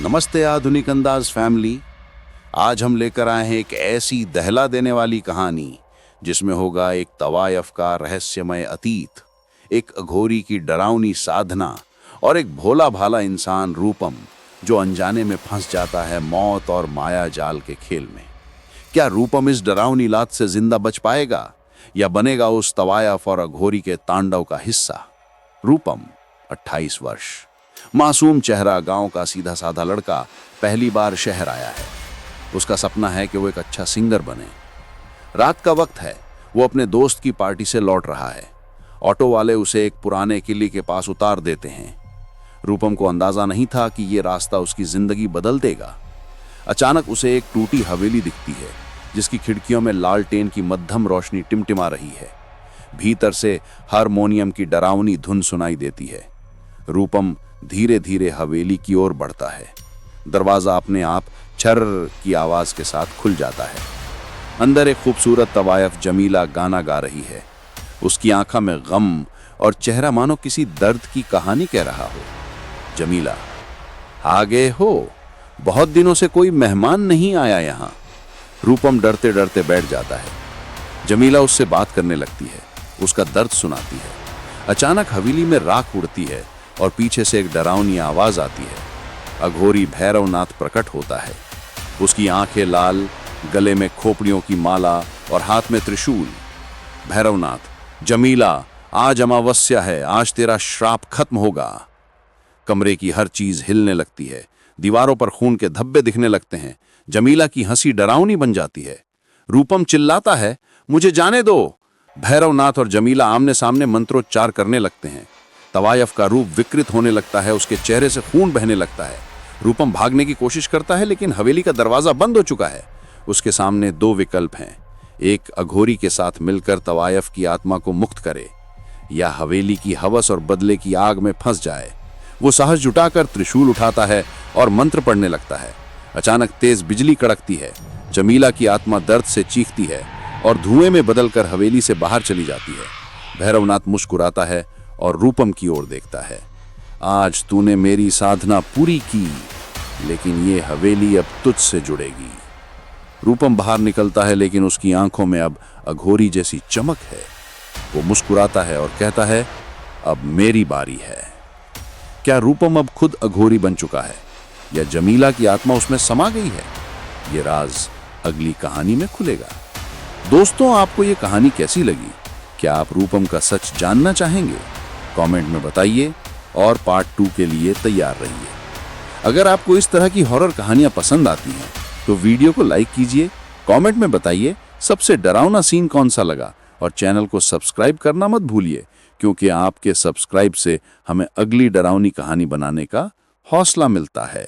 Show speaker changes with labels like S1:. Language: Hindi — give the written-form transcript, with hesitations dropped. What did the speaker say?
S1: नमस्ते आधुनिक अंदाज फैमिली। आज हम लेकर आए हैं एक ऐसी दहला देने वाली कहानी जिसमें होगा एक तवायफ का रहस्यमय अतीत, एक अघोरी की डरावनी साधना और एक भोला भाला इंसान रूपम जो अनजाने में फंस जाता है मौत और माया जाल के खेल में। क्या रूपम इस डरावनी लात से जिंदा बच पाएगा या बनेगा उस तवायफ और अघोरी के तांडव का हिस्सा? रूपम 28 वर्ष, मासूम चेहरा, गांव का सीधा साधा लड़का, पहली बार शहर आया है। उसका सपना है कि वो एक अच्छा सिंगर बने। रात का वक्त है, वो अपने दोस्त की पार्टी से लौट रहा है। ऑटो वाले उसे एक पुराने किले के पास उतार देते हैं। रूपम को अंदाजा नहीं था कि ये रास्ता उसकी जिंदगी बदल देगा। अचानक उसे एक टूटी हवेली दिखती है जिसकी खिड़कियों में लालटेन की मध्यम रोशनी टिमटिमा रही है। भीतर से हारमोनियम की डरावनी धुन सुनाई देती है। रूपम धीरे धीरे हवेली की ओर बढ़ता है। दरवाजा अपने आप छर की आवाज के साथ खुल जाता है। अंदर एक खूबसूरत तवायफ जमीला गाना गा रही है। उसकी आंखों में गम और चेहरा मानो किसी दर्द की कहानी कह रहा हो। जमीला, आ गए हो? बहुत दिनों से कोई मेहमान नहीं आया यहाँ। रूपम डरते डरते बैठ जाता है। जमीला उससे बात करने लगती है, उसका दर्द सुनाती है। अचानक हवेली में राख उड़ती है और पीछे से एक डरावनी आवाज आती है। अघोरी भैरवनाथ प्रकट होता है। उसकी आंखें लाल, गले में खोपड़ियों की माला और हाथ में त्रिशूल। भैरवनाथ, जमीला, आज अमावस्या है, आज तेरा श्राप खत्म होगा। कमरे की हर चीज हिलने लगती है। दीवारों पर खून के धब्बे दिखने लगते हैं। जमीला की हंसी डरावनी बन जाती है। रूपम चिल्लाता है, मुझे जाने दो। भैरवनाथ और जमीला आमने सामने मंत्रोच्चार करने लगते हैं। तवायफ का रूप विकृत होने लगता है, उसके चेहरे से खून बहने लगता है। रूपम भागने की कोशिश करता है लेकिन हवेली का दरवाजा बंद हो चुका है। उसके सामने दो विकल्प हैं, एक अघोरी के साथ मिलकर तवायफ की आत्मा को मुक्त करे या हवेली की हवस और बदले की आग में फंस जाए। वो साहस जुटाकर त्रिशूल उठाता है और मंत्र पढ़ने लगता है। अचानक तेज बिजली कड़कती है। जमीला की आत्मा दर्द से चीखती है और धुएं में बदलकर हवेली से बाहर चली जाती है। भैरवनाथ मुस्कुराता है और रूपम की ओर देखता है। आज तूने मेरी साधना पूरी की, लेकिन ये हवेली अब तुझसे जुड़ेगी। रूपम बाहर निकलता है लेकिन उसकी आंखों में अब अघोरी जैसी चमक है। वो मुस्कुराता है और कहता है, अब मेरी बारी है। क्या रूपम अब खुद अघोरी बन चुका है या जमीला की आत्मा उसमें समा गई है? ये राज अगली कहानी में खुलेगा। दोस्तों, आपको ये कहानी कैसी लगी? क्या आप रूपम का सच जानना चाहेंगे? कमेंट में बताइए और पार्ट 2 के लिए तैयार रहिए। अगर आपको इस तरह की हॉरर कहानियां पसंद आती हैं तो वीडियो को लाइक कीजिए, कमेंट में बताइए सबसे डरावना सीन कौन सा लगा और चैनल को सब्सक्राइब करना मत भूलिए, क्योंकि आपके सब्सक्राइब से हमें अगली डरावनी कहानी बनाने का हौसला मिलता है।